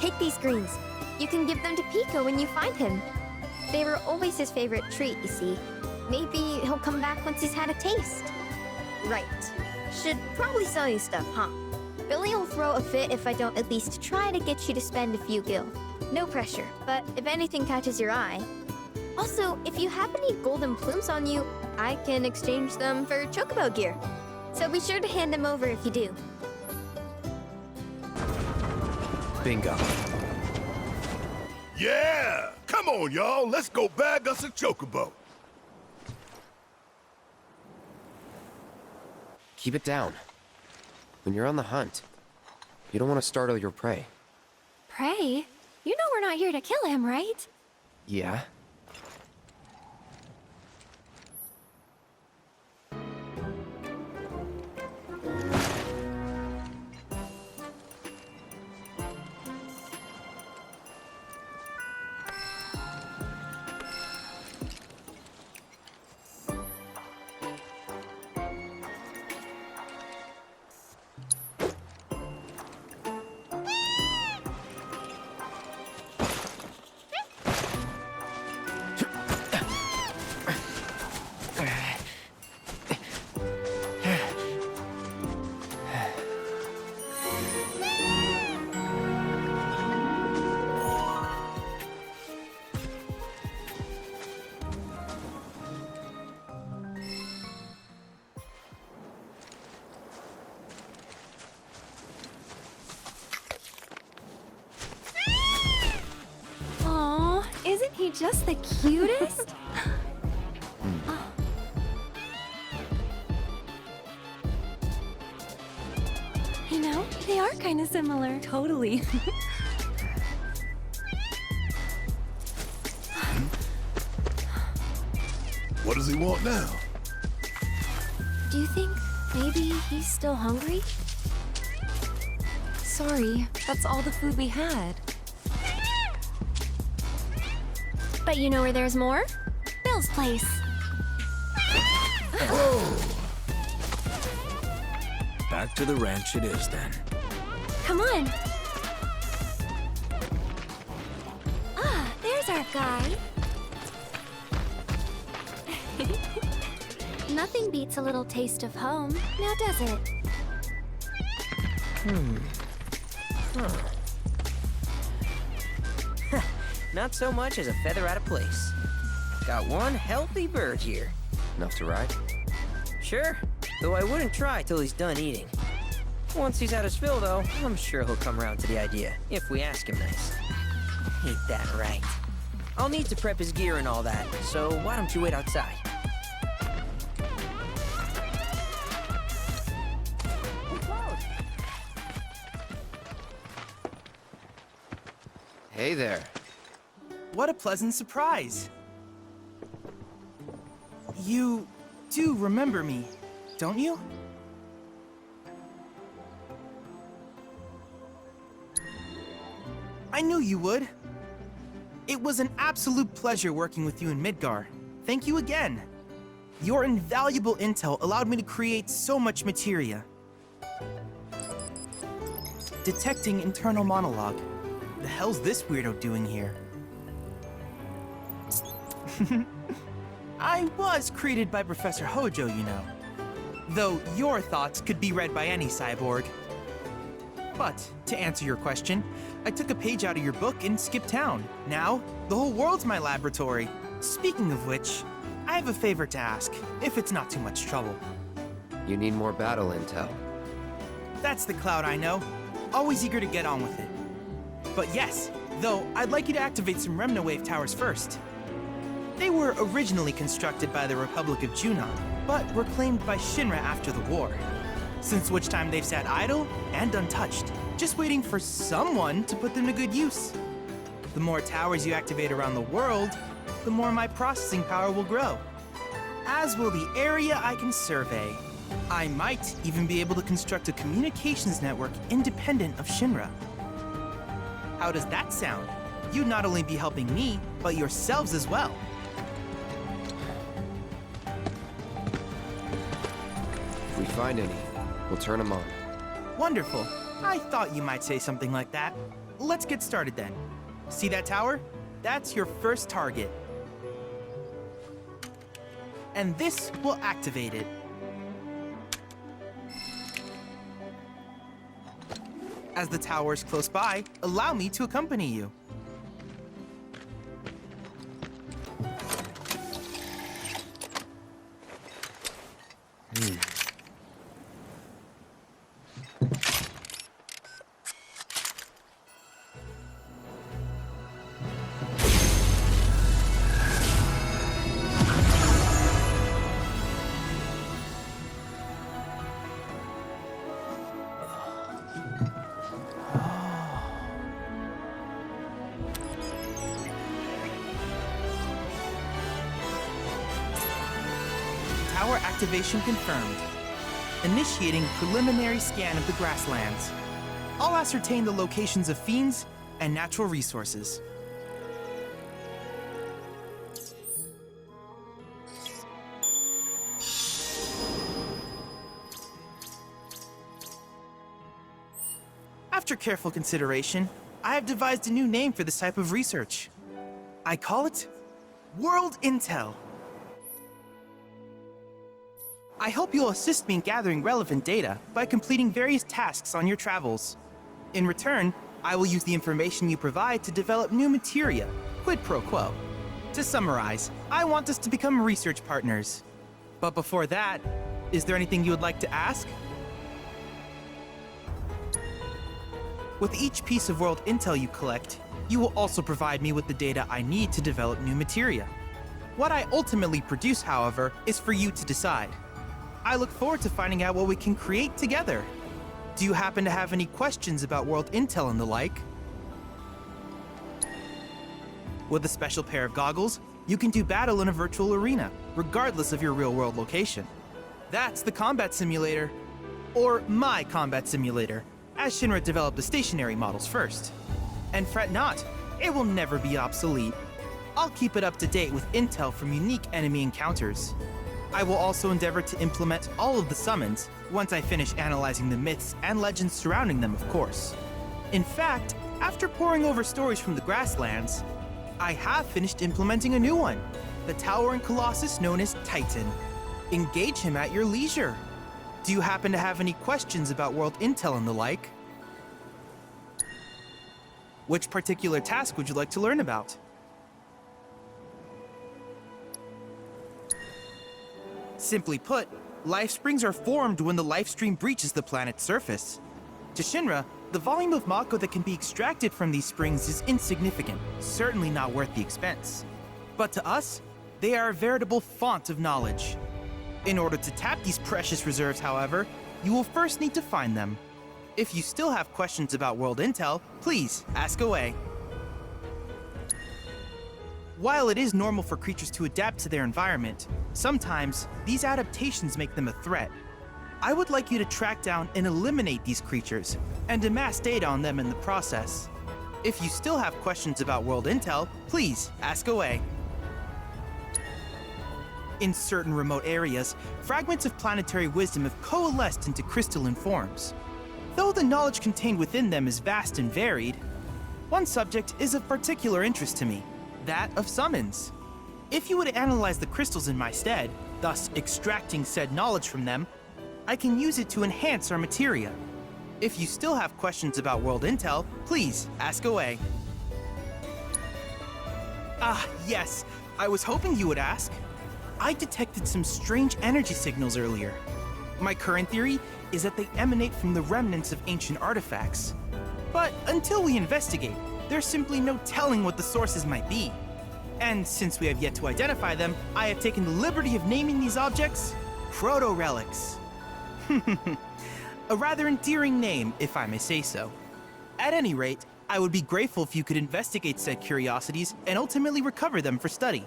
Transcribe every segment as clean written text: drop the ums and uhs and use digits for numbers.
take these greens. You can give them to Pico when you find him. They were always his favorite treat, you see. Maybe he'll come back once he's had a taste. Right. Should probably sell you stuff, huh? Billy will throw a fit if I don't at least try to get you to spend a few gil. No pressure, but if anything catches your eye. Also, if you have any golden plumes on you, I can exchange them for chocobo gear. So be sure to hand them over if you do. Bingo. Yeah! Come on, y'all. Let's go bag us a chocobo. Keep it down. When you're on the hunt, you don't want to startle your prey. Prey? You know we're not here to kill him, right? Yeah? Isn't he just the cutest? You know, they are kind of similar. Totally. What does he want now? Do you think maybe he's still hungry? Sorry, that's all the food we had. But you know where there's more? Bill's place. Back to the ranch it is then. Come on. Ah, there's our guy. Nothing beats a little taste of home, now does it? Not so much as a feather out of place. Got one healthy bird here. Enough to ride? Sure, though I wouldn't try till he's done eating. Once he's had his fill, though, I'm sure he'll come around to the idea, if we ask him nice. Ain't that right? I'll need to prep his gear and all that, so why don't you wait outside? Hey there. What a pleasant surprise. You do remember me, don't you? I knew you would. It was an absolute pleasure working with you in Midgar. Thank you again. Your invaluable intel allowed me to create so much materia. Detecting internal monologue. The hell's this weirdo doing here? I was created by Professor Hojo, you know. Though your thoughts could be read by any cyborg. But, to answer your question, I took a page out of your book and skipped town. Now, the whole world's my laboratory. Speaking of which, I have a favor to ask, if it's not too much trouble. You need more battle intel. That's the Cloud I know. Always eager to get on with it. But yes, though I'd like you to activate some Remna Wave towers first. They were originally constructed by the Republic of Junon, but were claimed by Shinra after the war. Since which time they've sat idle and untouched, just waiting for someone to put them to good use. The more towers you activate around the world, the more my processing power will grow. As will the area I can survey. I might even be able to construct a communications network independent of Shinra. How does that sound? You'd not only be helping me, but yourselves as well. If we find any, we'll turn them on. Wonderful. I thought you might say something like that. let's get started then. See that tower? That's your first target. And this will activate it. As the tower is close by, allow me to accompany you. Tower activation confirmed. Initiating preliminary scan of the grasslands. I'll ascertain the locations of fiends and natural resources. After careful consideration, I have devised a new name for this type of research. I call it World Intel. I hope you'll assist me in gathering relevant data by completing various tasks on your travels. In return, I will use the information you provide to develop new materia, quid pro quo. To summarize, I want us to become research partners. But before that, is there anything you would like to ask? With each piece of world intel you collect, you will also provide me with the data I need to develop new materia. What I ultimately produce, however, is for you to decide. I look forward to finding out what we can create together. Do you happen to have any questions about world intel and the like? With a special pair of goggles, you can do battle in a virtual arena, regardless of your real-world location. That's the combat simulator. Or my combat simulator, as Shinra developed the stationary models first. And fret not, it will never be obsolete. I'll keep it up to date with intel from unique enemy encounters. I will also endeavor to implement all of the summons once I finish analyzing the myths and legends surrounding them, of course. In fact, after poring over stories from the grasslands, I have finished implementing a new one, the towering colossus known as Titan. Engage him at your leisure. Do you happen to have any questions about world intel and the like? Which particular task would you like to learn about? Simply put, life springs are formed when the life stream breaches the planet's surface. To Shinra, the volume of Mako that can be extracted from these springs is insignificant, certainly not worth the expense. But to us, they are a veritable font of knowledge. In order to tap these precious reserves, however, you will first need to find them. If you still have questions about world intel, please ask away. While it is normal for creatures to adapt to their environment, sometimes these adaptations make them a threat. I would like you to track down and eliminate these creatures, and amass data on them in the process. If you still have questions about world intel, please ask away. In certain remote areas, fragments of planetary wisdom have coalesced into crystalline forms. Though the knowledge contained within them is vast and varied, one subject is of particular interest to me. That of summons. If you would analyze the crystals in my stead, thus extracting said knowledge from them, I can use it to enhance our materia. If you still have questions about world intel, please ask away. Ah, yes, I was hoping you would ask. I detected some strange energy signals earlier. My current theory is that they emanate from the remnants of ancient artifacts. But until we investigate, there's simply no telling what the sources might be. And since we have yet to identify them, I have taken the liberty of naming these objects proto-relics. A rather endearing name, if I may say so. At any rate, I would be grateful if you could investigate said curiosities and ultimately recover them for study.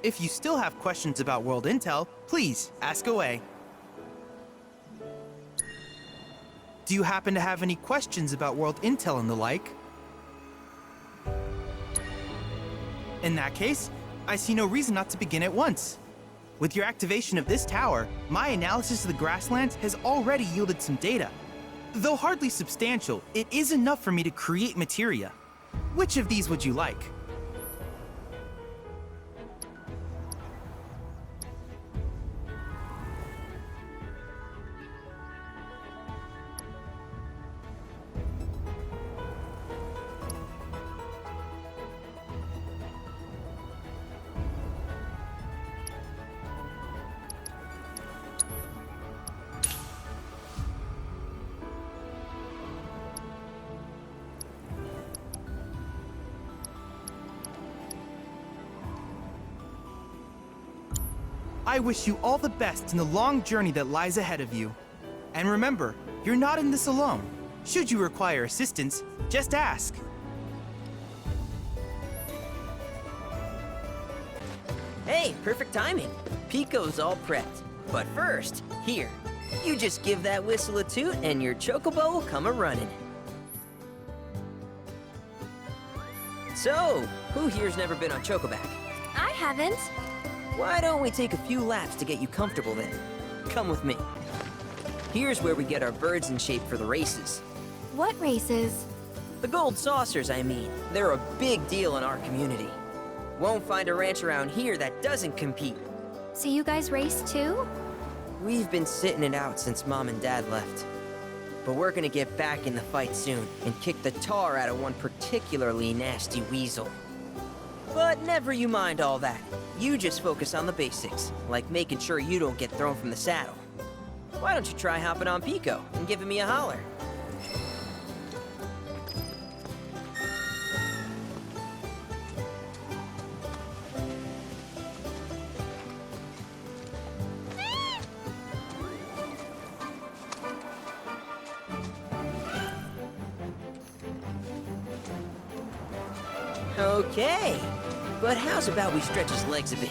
If you still have questions about world intel, please ask away. Do you happen to have any questions about world intel and the like? In that case, I see no reason not to begin at once. With your activation of this tower, my analysis of the grasslands has already yielded some data. Though hardly substantial, it is enough for me to create materia. Which of these would you like? I wish you all the best in the long journey that lies ahead of you. And remember, you're not in this alone. Should you require assistance, just ask. Hey, perfect timing. Pico's all prepped. But first, here, you just give that whistle a toot and your chocobo will come a-running. So, who here's never been on Chocoback? I haven't. Why don't we take a few laps to get you comfortable then? Come with me. Here's where we get our birds in shape for the races. What races? The gold saucers, I mean. They're a big deal in our community. Won't find a ranch around here that doesn't compete. So you guys race too? We've been sitting it out since Mom and Dad left. But we're gonna get back in the fight soon and kick the tar out of one particularly nasty weasel. But never you mind all that. You just focus on the basics, like making sure you don't get thrown from the saddle. Why don't you try hopping on Pico and giving me a holler? Okay, but how's about we stretch his legs a bit?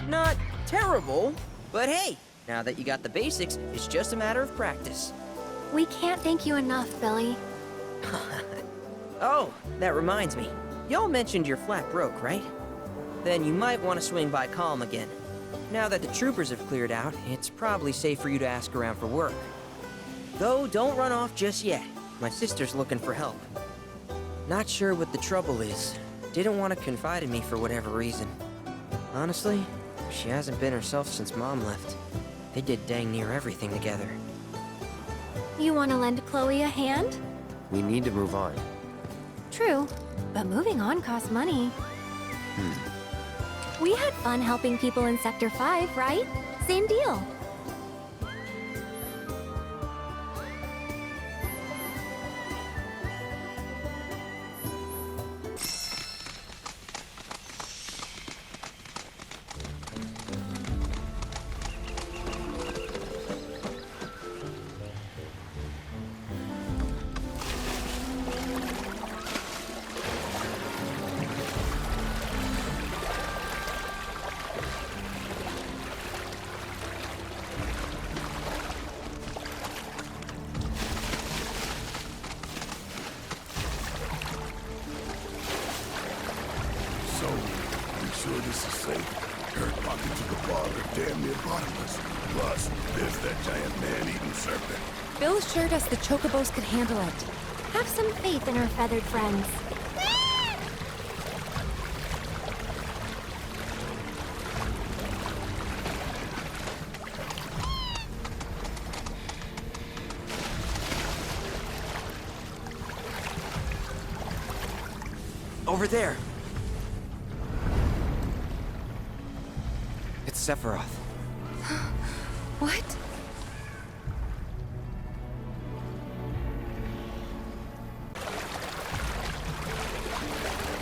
Not terrible, but hey, now that you got the basics, it's just a matter of practice. We can't thank you enough, Billy. Oh, that reminds me. Y'all mentioned your flat broke, right? Then you might want to swing by Calm again. Now that the troopers have cleared out, it's probably safe for you to ask around for work. Though, don't run off just yet. My sister's looking for help. Not sure what the trouble is. Didn't want to confide in me for whatever reason. Honestly, she hasn't been herself since Mom left. They did dang near everything together. You want to lend Chloe a hand? We need to move on. True, but moving on costs money. We had fun helping people in Sector 5, right? Same deal. bottomless. Plus, there's that giant man-eating serpent. Bill assured us the chocobos could handle it. Have some faith in our feathered friends. Over there! It's Sephiroth. What?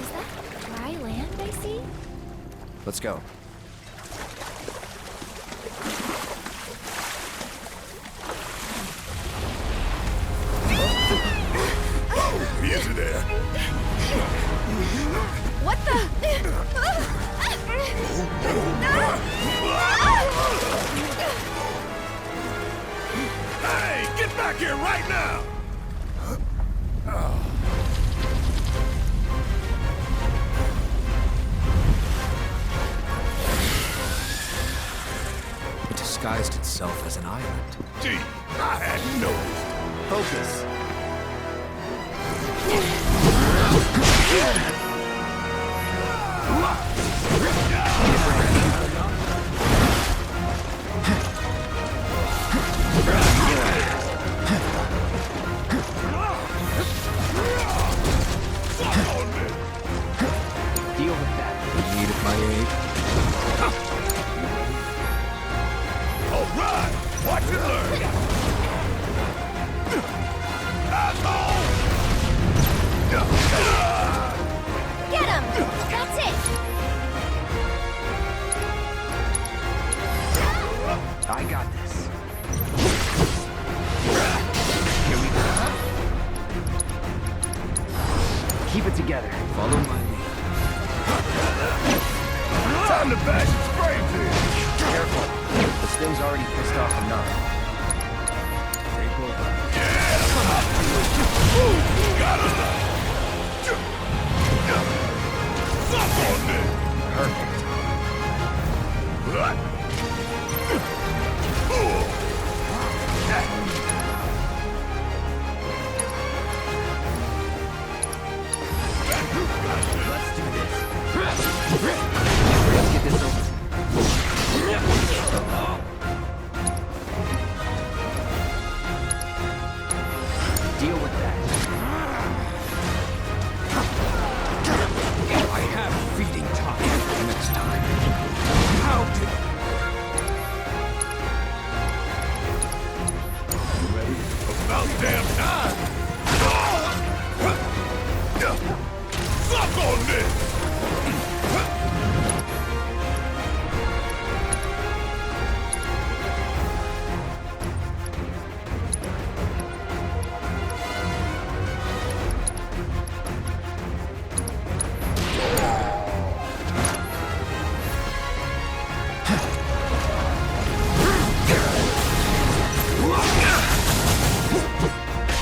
Is that dry land I see? Let's go. Oh, easy there. What the? Hey, get back here right now! It disguised itself as an island. Gee, I hadn't noticed. Focus. Deal with that. In need of my aid? All right, watch and learn. Asshole! Get him! That's it! I got this. Here we go. Keep it together. Follow my lead. Time to bash its brains in. Careful. This thing's already pissed off enough. Take over. Got enough. Suck on this. Perfect. Let's do this. Let's get this over. Deal with that. I have feeding time next time. How did... Ready? About damn time. Suck on this.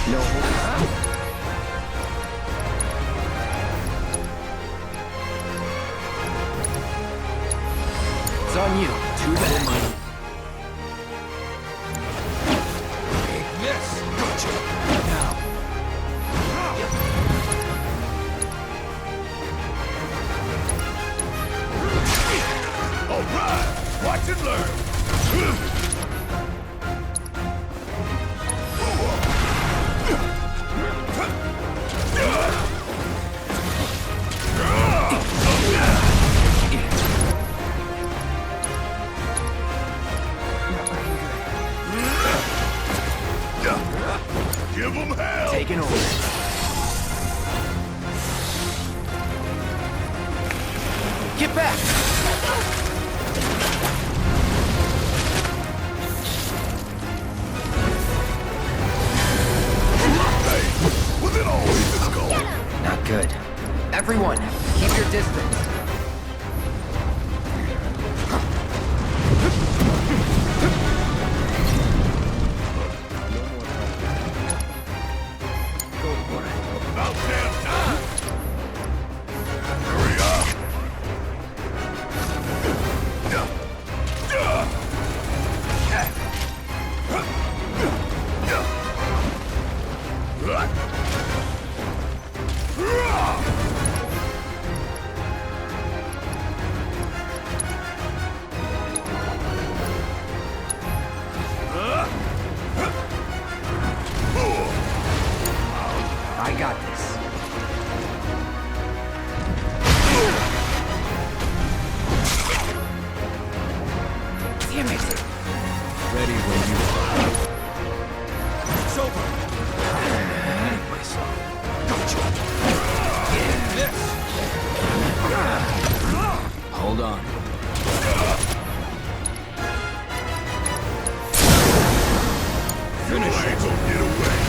No holes. It's on you. Too bad, money. Yes! Gotcha! Now. All right, watch and learn. Give them hell. Taking over. Get back! Hey, was it always this goal? Not good. Everyone, keep your distance. Go for it. About damn time. Hurry up. when you fight. It's over. Myself. Gotcha. This. Hold on. Finish it. Ain't gonna get away.